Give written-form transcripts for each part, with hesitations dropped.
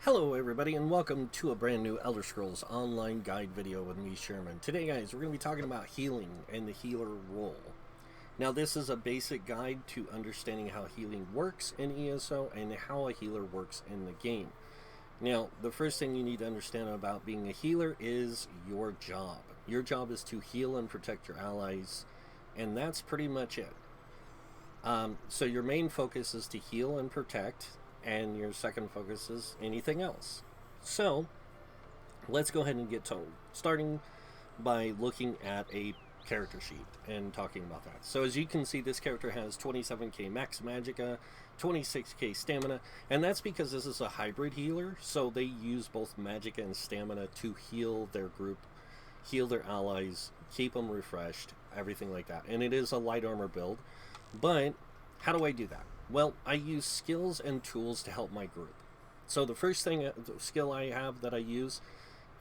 Hello everybody and welcome to a brand new Elder Scrolls Online guide video with me, Sherman. Today guys, we're going to be talking about healing and the healer role. Now this is a basic guide to understanding how healing works in ESO and how a healer works in the game. Now the first thing you need to understand about being a healer is your job. Your job is to heal and protect your allies, and that's pretty much it. So your main focus is to heal and protect, and your second focus is anything else. So let's go ahead and get told, starting by looking at a character sheet and talking about that. So as you can see, this character has 27k max magicka, 26k stamina, and that's because this is a hybrid healer, so they use both magicka and stamina to heal their group, heal their allies, keep them refreshed, everything like that. And it is a light armor build. But how do I do that? Well, I use skills and tools to help my group. So the first skill I have that I use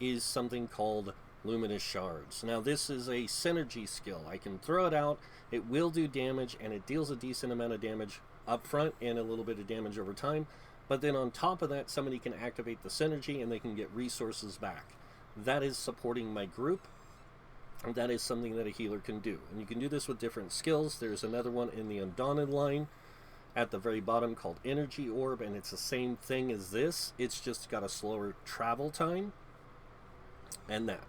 is something called Luminous Shards. Now this is a synergy skill. I can throw it out, it will do damage, and it deals a decent amount of damage up front and a little bit of damage over time. But then on top of that, somebody can activate the synergy and they can get resources back. That is supporting my group. And that is something that a healer can do. And you can do this with different skills. There's another one in the Undaunted line at the very bottom called Energy Orb, and it's the same thing as this. It's just got a slower travel time and that.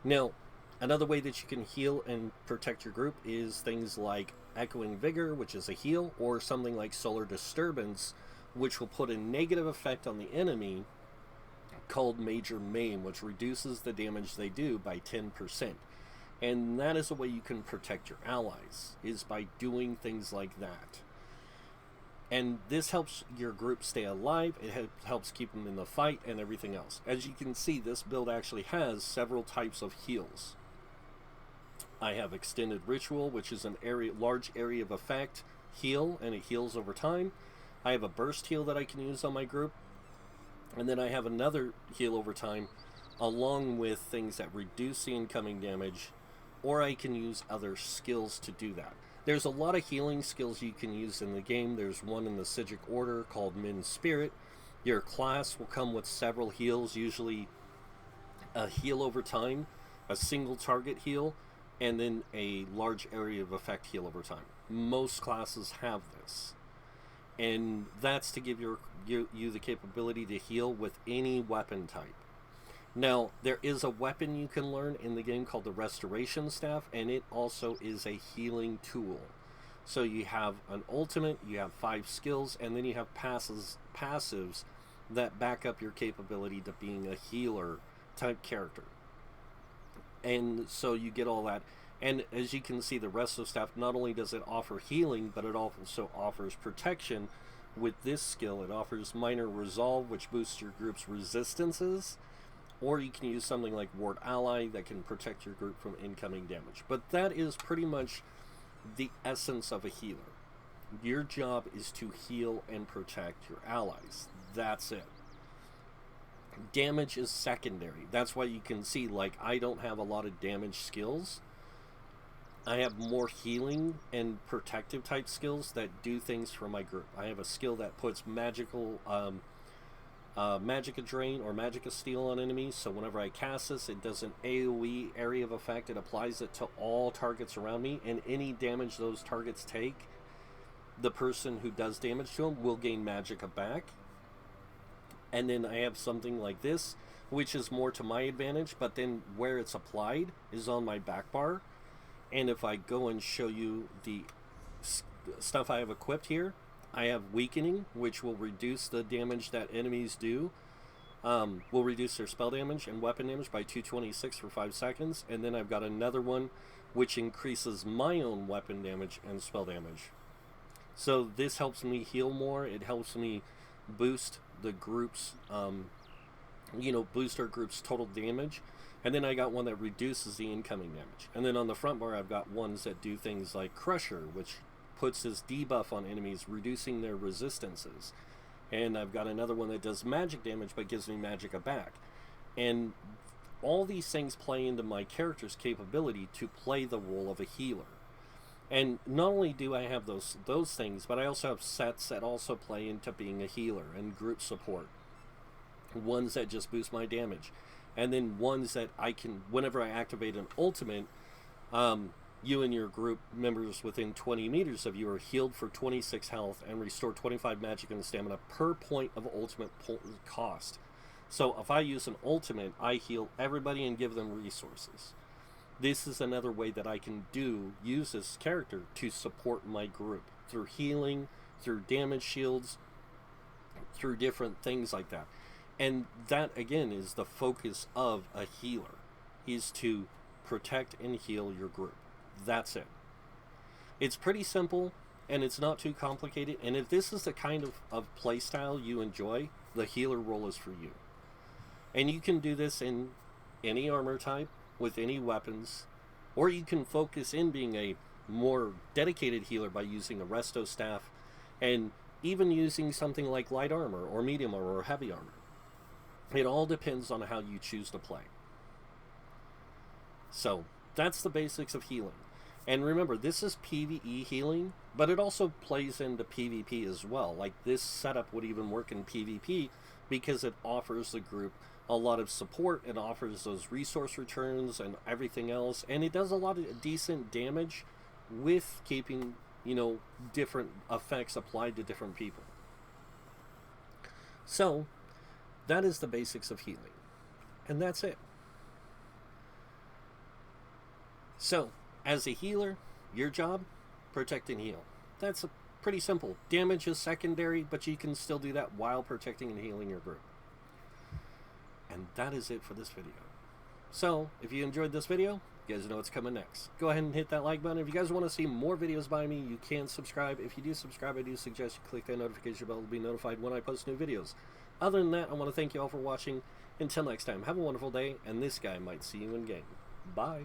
Now, another way that you can heal and protect your group is things like Echoing Vigor, which is a heal, or something like Solar Disturbance, which will put a negative effect on the enemy called Major Maim, which reduces the damage they do by 10%. And that is a way you can protect your allies, is by doing things like that. And this helps your group stay alive, it helps keep them in the fight and everything else. As you can see, this build actually has several types of heals. I have Extended Ritual, which is an large area of effect heal, and it heals over time. I have a Burst Heal that I can use on my group. And then I have another heal over time, along with things that reduce the incoming damage, or I can use other skills to do that. There's a lot of healing skills you can use in the game. There's one in the Sigic Order called Min Spirit. Your class will come with several heals, usually a heal over time, a single target heal, and then a large area of effect heal over time. Most classes have this. And that's to give you the capability to heal with any weapon type. Now, there is a weapon you can learn in the game called the Restoration Staff, and it also is a healing tool. So you have an ultimate, you have 5 skills, and then you have passives that back up your capability to being a healer type character. And so you get all that. And as you can see, the Resto Staff, not only does it offer healing, but it also offers protection. With this skill, it offers Minor Resolve, which boosts your group's resistances. Or you can use something like Ward Ally that can protect your group from incoming damage. But that is pretty much the essence of a healer. Your job is to heal and protect your allies. That's it. Damage is secondary. That's why you can see, like, I don't have a lot of damage skills. I have more healing and protective type skills that do things for my group. I have a skill that puts magical Magicka Drain or Magicka Steal on enemies, so whenever I cast this, it does an AoE area of effect. It applies it to all targets around me, and any damage those targets take, the person who does damage to them will gain Magicka back. And then I have something like this, which is more to my advantage, but then where it's applied is on my back bar. And if I go and show you the stuff I have equipped here, I have Weakening, which will reduce the damage that enemies do. Will reduce their spell damage and weapon damage by 226 for 5 seconds. And then I've got another one which increases my own weapon damage and spell damage. So this helps me heal more. It helps me boost the group's, boost our group's total damage. And then I got one that reduces the incoming damage. And then on the front bar, I've got ones that do things like Crusher, which puts this debuff on enemies, reducing their resistances. And I've got another one that does magic damage, but gives me Magicka back. And all these things play into my character's capability to play the role of a healer. And not only do I have those things, but I also have sets that also play into being a healer and group support. ones that just boost my damage, and then ones that I can, whenever I activate an ultimate, you and your group members within 20 meters of you are healed for 26 health and restore 25 magic and stamina per point of ultimate cost. So if I use an ultimate, I heal everybody and give them resources. This is another way that I can use this character to support my group through healing, through damage shields, through different things like that. And that, again, is the focus of a healer, is to protect and heal your group. That's it. It's pretty simple, and it's not too complicated. And if this is the kind of playstyle you enjoy, the healer role is for you. And you can do this in any armor type, with any weapons, or you can focus in being a more dedicated healer by using a resto staff, and even using something like light armor, or medium armor, or heavy armor. It all depends on how you choose to play. So, that's the basics of healing. And remember, this is PvE healing, but it also plays into PvP as well. Like, this setup would even work in PvP because it offers the group a lot of support. It offers those resource returns and everything else. And it does a lot of decent damage with keeping, different effects applied to different people. So, that is the basics of healing. And that's it. So, as a healer, your job, protect and heal. That's pretty simple. Damage is secondary, but you can still do that while protecting and healing your group. And that is it for this video. So, if you enjoyed this video, you guys know what's coming next. Go ahead and hit that like button. If you guys want to see more videos by me, you can subscribe. If you do subscribe, I do suggest you click that notification bell to be notified when I post new videos. Other than that, I want to thank you all for watching. Until next time, have a wonderful day, and this guy might see you in game. Bye.